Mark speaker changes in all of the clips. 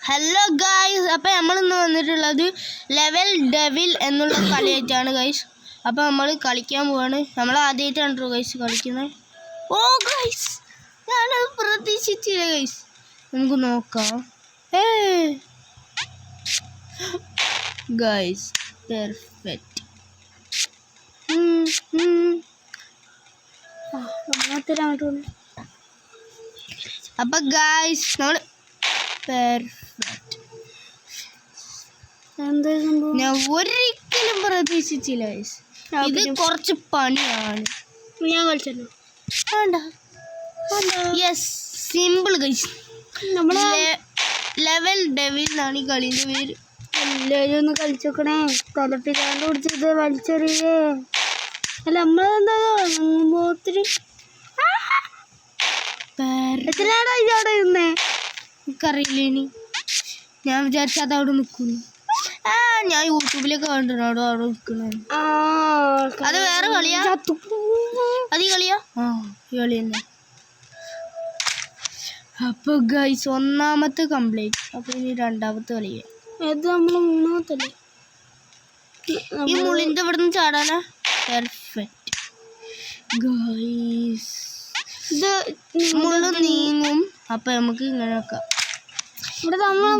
Speaker 1: Hello guys, അപ്പോൾ നമ്മളിന്ന് വന്നിട്ടുള്ളത് ലെവൽ ഡെവിൽ എന്നുള്ള കളിയായിട്ടാണ് ഗൈസ്. അപ്പോൾ നമ്മൾ കളിക്കാൻ പോവാണ്. നമ്മൾ ആദ്യമായിട്ടാണ് ഗൈസ് കളിക്കുന്നത്. ഓ ഗൈസ്, ഞാനത് പ്രതീക്ഷിച്ചില്ല ഗൈസ്. നമുക്ക് നോക്കാം. Guys perfect. അപ്പോൾ ഗൈസ് നമ്മൾ ഞാൻ ഒരിക്കലും പ്രതീക്ഷിച്ചില്ല. ഇത് കുറച്ച് പണിയാണ്.
Speaker 2: ഞാൻ കളിച്ചല്ലോ.
Speaker 1: Yes, simple guys. Level devil എന്നാണ് ഈ കളീൻ്റെ പേര്.
Speaker 2: എല്ലാവരും ഒന്ന് കളിച്ചോക്കണേ. തലപ്പിക്കാണ്ട് കുടിച്ചത് വലിച്ചെറിയേ. അല്ല നമ്മളെന്താ ഒത്തിരി എത്രയാണോ ഇതവിടെ നിന്നേ?
Speaker 1: എനിക്കറിയില്ല. ഇനി ഞാൻ വിചാരിച്ച അത് അവിടെ നിൽക്കുന്നു. ഞാൻ യൂട്യൂബിലൊക്കെ കണ്ടിട്ടുണ്ട് അവിടെ നിൽക്കുന്നത്. അത് വേറെ കളിയാ? അത് ഈ കളിയാ? ഈ കളി തന്നെ. അപ്പോൾ ഗൈസ് ഒന്നാമത്തെ കംപ്ലീറ്റ്. അപ്പോൾ ഇനി രണ്ടാമത്തെ കളിയാ.
Speaker 2: ഇത് നമ്മൾ മൂന്നാമത്തല്ലേ?
Speaker 1: ഈ മുളിൻ്റെ ഇവിടെ നിന്ന് ചാടാനാ? Perfect guys.
Speaker 2: ഇത്
Speaker 1: മുള്ളു നീങ്ങും. അപ്പോൾ നമുക്ക് ഇങ്ങനെ വെക്കാം.
Speaker 2: ഇവിടെ നമ്മൾ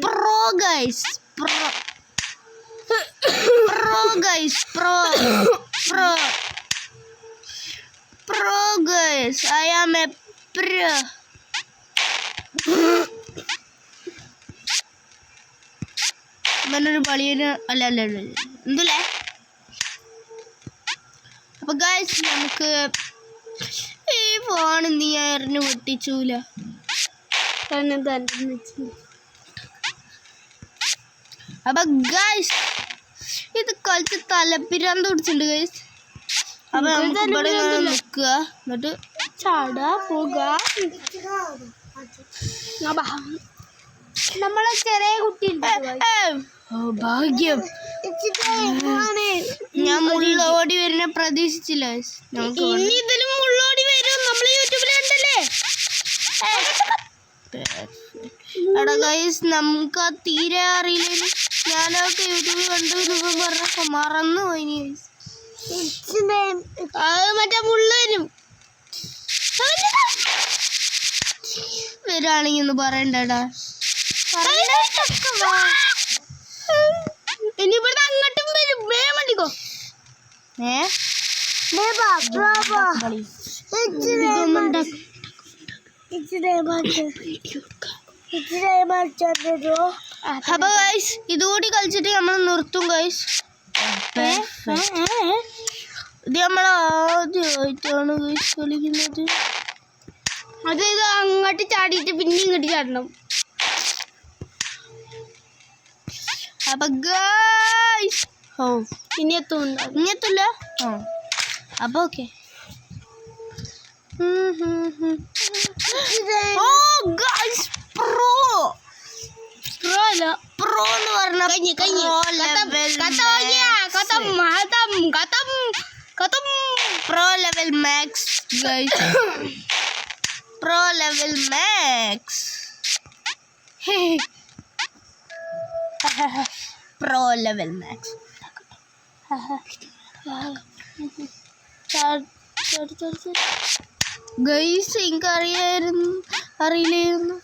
Speaker 1: pro guys, pro guys, pro guys. I am a pro. ഇങ്ങനൊരു കളിയന് അല്ല എന്തല്ലേ. അപ്പൊ ഗൈസ് നമുക്ക് ഈ ഫോൺ നീ എറിഞ്ഞു പൊട്ടിച്ചൂല. അപ്പൊ ഗൈസ് ഇത് കളിച്ച് തലപ്പിരാന്ത് പിടിച്ചിട്ടുണ്ട് ഗൈസ്. അപ്പൊ നമുക്ക് ഇവിടെ നിൽക്കുക, എന്നിട്ട്
Speaker 2: ചാടാ പോക. നമ്മളെ ചെറിയ കുട്ടി
Speaker 1: ഭാഗ്യം. ഞാൻ മുള്ളോടി വരുന്ന പ്രതീക്ഷിച്ചില്ല.
Speaker 2: ഇനി ഇതിലും മുള്ളോടി വരും. നമ്മൾ യൂട്യൂബിൽ കണ്ടല്ലേ.
Speaker 1: എടാ ഗൈസ്, നമുക്ക് തീരെ അറിയില്ല. ഞാനൊക്കെ യൂട്യൂബിൽ കണ്ടു പറഞ്ഞ മറന്നു പോയി.
Speaker 2: അത് മറ്റേ മുള്ള വരും.
Speaker 1: വരാണെങ്കിൽ ഒന്ന് പറയണ്ടടാ.
Speaker 2: ഇനി ഇവിടെ അങ്ങോട്ടും വരും. വേഗം വണ്ടിക്കോ.
Speaker 1: അപ്പൊ ഗൈസ് ഇതുകൂടി കളിച്ചിട്ട് നമ്മൾ നിർത്തും ഗൈസ്. ഇത് നമ്മൾ ആദ്യമായിട്ടാണ് ഗൈസ് കളിക്കുന്നത്.
Speaker 2: അത് ഇത് അങ്ങോട്ട് ചാടിയിട്ട് പിന്നെ ഇങ്ങോട്ട് ചാടണം.
Speaker 1: അപ്പൊ ഗൈസ്
Speaker 2: ഇനി എത്തുന്നുണ്ടോ?
Speaker 1: ഇനി എത്തില്ല. അപ്പൊ ഓക്കെ. പ്രോ എന്ന് പറഞ്ഞ pro level max guys. Pro level max. Pro level max. Guys എനിക്കറിയായിരുന്നു, അറിയില്ലായിരുന്നു.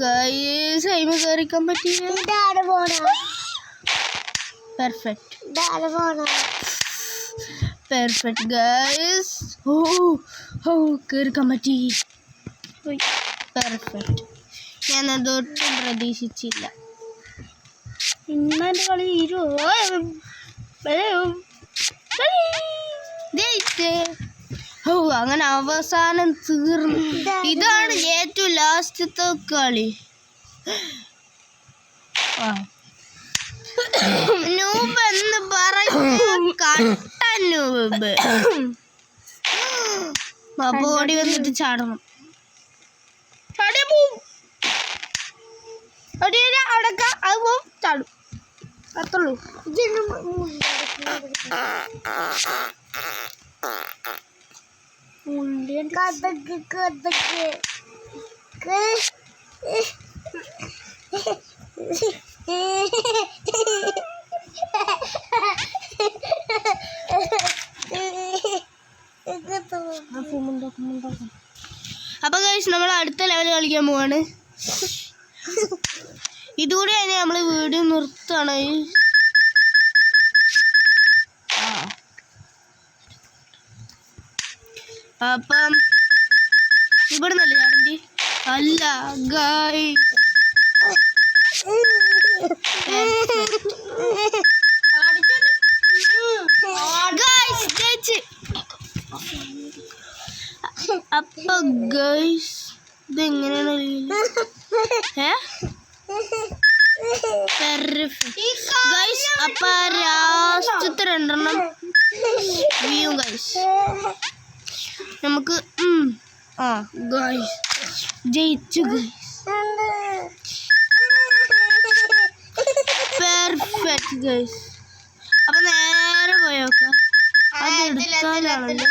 Speaker 1: ഗൈസ് അയിമ കയറിക്കാൻ പറ്റിയില്ല. Perfect perfect guys. കയറിക്കാൻ പറ്റി. പെർഫെക്റ്റ്. ഞാൻ അതൊട്ടും പ്രതീക്ഷിച്ചില്ല.
Speaker 2: ഇന്നത്തെ കളി
Speaker 1: അങ്ങനെ അവസാനം തീർന്നു. ഇതാണ് ഏറ്റവും ലാസ്റ്റത്തെ കളി. നൂബ് എന്ന് പറയുന്ന കട്ട നൂബ്. അപ്പൊ ഓടി വന്നിട്ട് ചാടണം.
Speaker 2: അവിടെ ചാടും.
Speaker 1: അത്രയുള്ളൂ. അപ്പൊ ഗൈസ് നമ്മൾ അടുത്ത ലെവൽ കളിക്കാൻ പോവാണ്. ഇതുകൂടി തന്നെ നമ്മൾ വീഡിയോ നിർത്താണ്. അപ്പം ഇവിടെ നല്ല ചാടണ്ടി അല്ല ഗൈസ്. അപ്പൊ ഗൈസ് ഇതെങ്ങനെയാണ് ഗൈസ്? അപ്പൊ ലാസ്റ്റത്തെ 2 വ്യൂ ഗൈസ് നമുക്ക് ഗൈസ് ജയിച്ചു ഗൈസ്. Perfect guys. അപ്പൊ നേരെ പോയോക്കാം. അത് എടുത്താലാണല്ലോ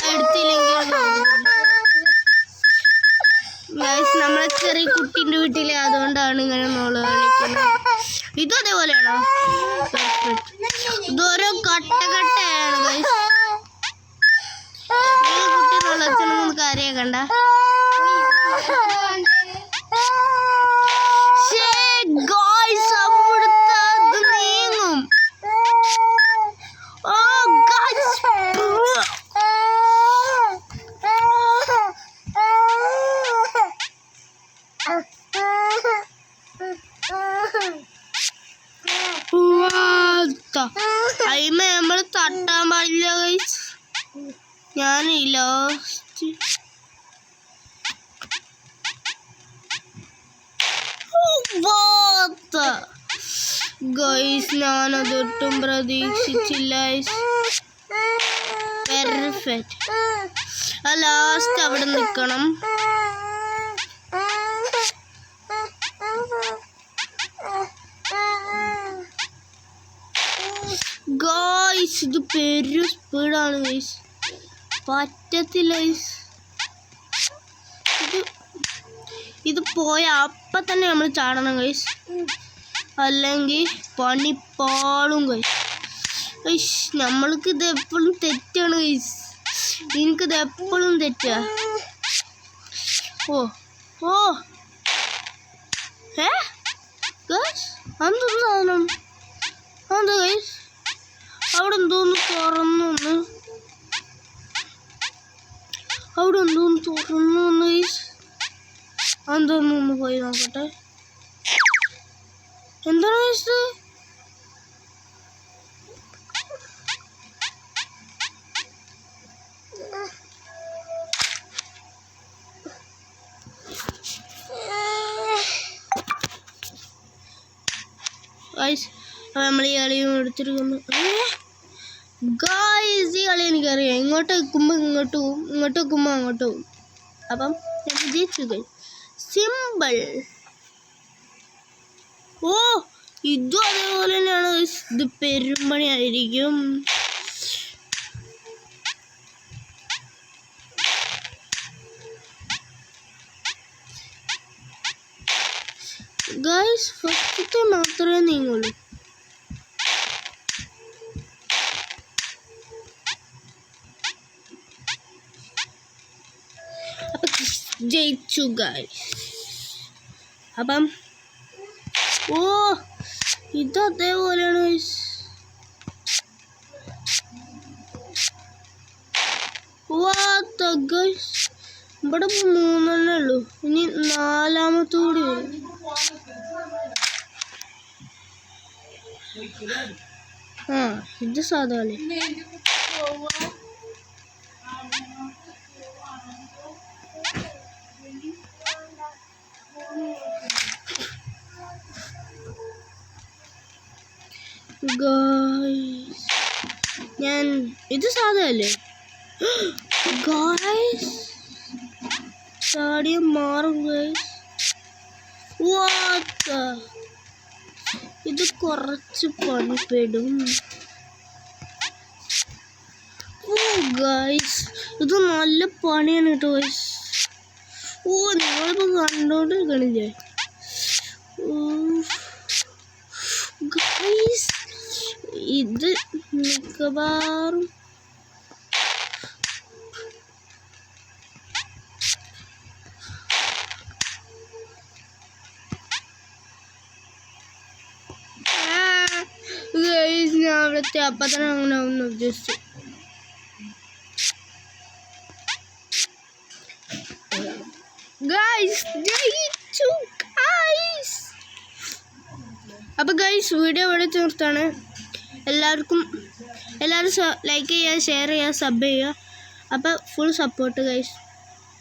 Speaker 1: എടുത്തില്ലെങ്കിൽ ഗൈസ് നമ്മളെ ചെറിയ കുട്ടീൻ്റെ വീട്ടിലെ അതുകൊണ്ടാണ് ഇങ്ങനെ നോള് കളിക്കുന്നത്. ഇതും അതേപോലെയാണോ? ഇതോരോ കട്ടയാണ് ഗൈസ്. ഈ കുട്ടി നോളച്ചൊന്നും കാര്യാക്കണ്ട. ഗൈസ് അവിടുത്തെ അത് നീങ്ങും. ഓ ഗൈസ് അയിമ നമ്മൾ തട്ടാൻ പാടില്ല ഗൈസ്. ഞാൻ ലാസ്റ്റ് ഗൈസ് ഞാനതൊട്ടും പ്രതീക്ഷിച്ചില്ല. പെർഫെക്റ്റ്. ലാസ്റ്റ് അവിടെ നിൽക്കണം. ഗൈസ് ഇത് പെരും സ്പീഡാണ് ഗൈസ്. പറ്റത്തില്ല ഗൈസ്. ഇത് പോയ അപ്പം തന്നെ നമ്മൾ ചാടണം ഗൈസ്, അല്ലെങ്കിൽ പണിപ്പാളും ഗൈസ്. ഗൈസ് നമ്മൾക്ക് ഇത് എപ്പോഴും തെറ്റാണ് ഗൈസ്. എനിക്കിത് എപ്പോഴും തെറ്റാ. ഓ ഓ ഗൈസ് എന്തൊന്നും സാധനം എന്താ ഗൈസ്? അവിടെ എന്തോന്ന് തുറന്നു, അവിടെ എന്തോന്ന് തുറന്നു ഗൈസ്. എന്തോന്നൊന്ന് പോയി നോക്കട്ടെ. എന്താണ് ഗൈസ്? ഗൈസ് നമ്മൾ ഈ കളിയും എടുത്തിരിക്കുന്നു. ഗൈസ് ഈ കളി എനിക്കറിയാം. ഇങ്ങോട്ട് വെക്കുമ്പോൾ ഇങ്ങോട്ട് പോവും, ഇങ്ങോട്ട് വെക്കുമ്പോൾ അങ്ങോട്ട് പോവും. അപ്പം ഞാൻ വിജയിച്ചു ഗൈസ്. സിമ്പിൾ. ഓ ഇതും അതേപോലെ തന്നെയാണ് ഗൈസ്. ഇത് പെരുമ്പണിയായിരിക്കും. ഗൈസ് ഫസ്റ്റത്തെ മാത്രമേ നീങ്ങുള്ളൂ. അപ്പൊ ജയിച്ചു ഗൈസ്. അപ്പം ഓ ഇത് അതേപോലെയാണ് ഗൈസ്. ഗൈസ് ഇവിടെ 3 ഉള്ളൂ. ഇനി 4ാമത്തെ കൂടി വരും. ഇത് സാധാരണ ഗൈസ്. ഞാൻ ഇത് സാധാരണല്ലേ ഗൈസ്. ചാടിയ മാറും ഗൈസ്. ഇത് കുറച്ച് പണിപ്പെടും. ഓ ഗൈസ്, ഇത് നല്ല പണിയാണ് കേട്ടോ ഗൈസ്. ഓ നിങ്ങളിപ്പോൾ കണ്ടോണ്ടിരിക്കണില്ലേ? ഗൈസ് ഇത് മിക്കവാറും ഗൈസ് ഞാൻ അവിടുത്തെ അപ്പം തന്നെ അങ്ങനെ ഒന്ന് ഉദ്ദേശിച്ചു. ഗൈസ് ജയിച്ചു ഗൈസ്. അപ്പോൾ ഗൈസ് വീഡിയോ ഇവിടെ തീർത്താണ്. എല്ലാവരും ലൈക്ക് ചെയ്യുക, ഷെയർ ചെയ്യുക, സബ് ചെയ്യുക. അപ്പോൾ ഫുൾ സപ്പോർട്ട് ഗൈസ്.